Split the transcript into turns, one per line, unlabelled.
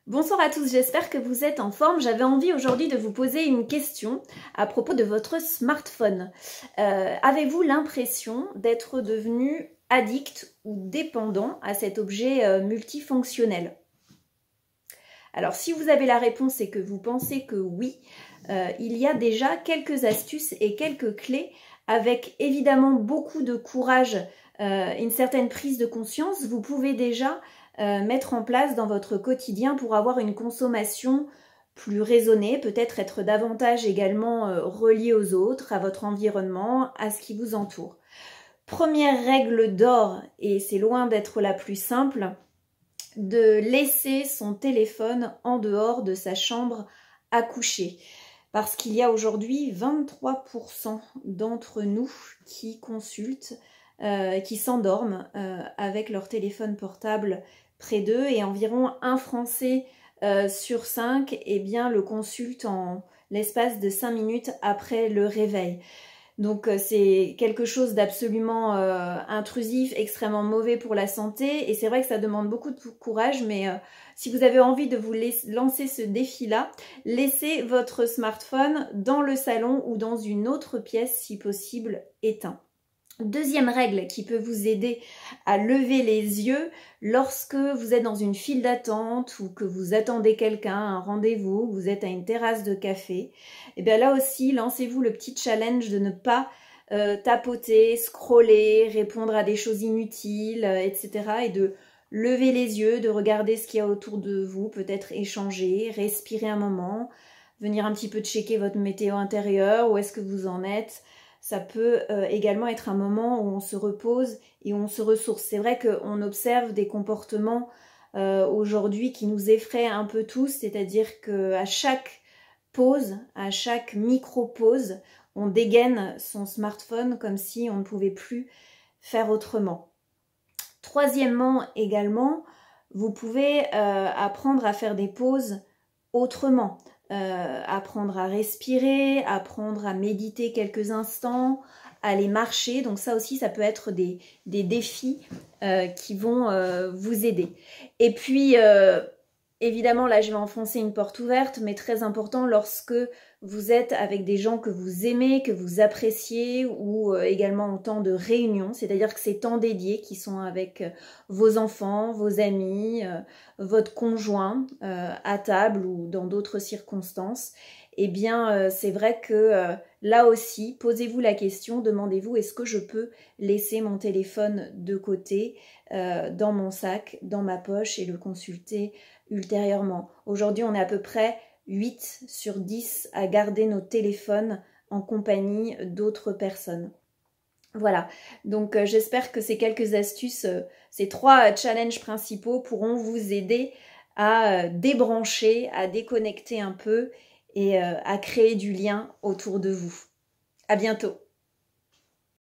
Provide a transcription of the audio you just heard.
Bonsoir à tous, j'espère que vous êtes en forme. J'avais envie aujourd'hui de vous poser une question à propos de votre smartphone. Avez-vous l'impression d'être devenu addict ou dépendant à cet objet multifonctionnel? Alors si vous avez la réponse et que vous pensez que oui, il y a déjà quelques astuces et quelques clés avec évidemment beaucoup de courage, une certaine prise de conscience. Vous pouvez déjà mettre en place dans votre quotidien pour avoir une consommation plus raisonnée, peut-être être davantage également relié aux autres, à votre environnement, à ce qui vous entoure. Première règle d'or, et c'est loin d'être la plus simple, de laisser son téléphone en dehors de sa chambre à coucher. Parce qu'il y a aujourd'hui 23% d'entre nous qui consultent, qui s'endorment avec leur téléphone portable près d'eux, et environ un Français sur 5 le consulte en l'espace de 5 minutes après le réveil. Donc c'est quelque chose d'absolument intrusif, extrêmement mauvais pour la santé, et c'est vrai que ça demande beaucoup de courage, mais si vous avez envie de vous lancer ce défi-là, laissez votre smartphone dans le salon ou dans une autre pièce, si possible, éteint. Deuxième règle qui peut vous aider à lever les yeux lorsque vous êtes dans une file d'attente ou que vous attendez quelqu'un, un rendez-vous, vous êtes à une terrasse de café, et bien là aussi, lancez-vous le petit challenge de ne pas tapoter, scroller, répondre à des choses inutiles, etc. et de lever les yeux, de regarder ce qu'il y a autour de vous, peut-être échanger, respirer un moment, venir un petit peu checker votre météo intérieure, où est-ce que vous en êtes. Ça peut également être un moment où on se repose et où on se ressource. C'est vrai qu'on observe des comportements aujourd'hui qui nous effraient un peu tous, c'est-à-dire qu'à chaque pause, à chaque micro-pause, on dégaine son smartphone comme si on ne pouvait plus faire autrement. Troisièmement également, vous pouvez apprendre à faire des pauses autrement. Apprendre à respirer, apprendre à méditer quelques instants, aller marcher. Donc ça aussi, ça peut être des défis qui vont vous aider. Et puis, évidemment, là, je vais enfoncer une porte ouverte, mais très important lorsque vous êtes avec des gens que vous aimez, que vous appréciez, ou également en temps de réunion, c'est-à-dire que ces temps dédiés qui sont avec vos enfants, vos amis, votre conjoint à table ou dans d'autres circonstances, eh bien, c'est vrai que là aussi, posez-vous la question, demandez-vous, est-ce que je peux laisser mon téléphone de côté dans mon sac, dans ma poche et le consulter ultérieurement. Aujourd'hui, on est à peu près 8 sur 10 à garder nos téléphones en compagnie d'autres personnes. Voilà, donc j'espère que ces quelques astuces, ces 3 challenges principaux pourront vous aider à débrancher, à déconnecter un peu et à créer du lien autour de vous. À bientôt.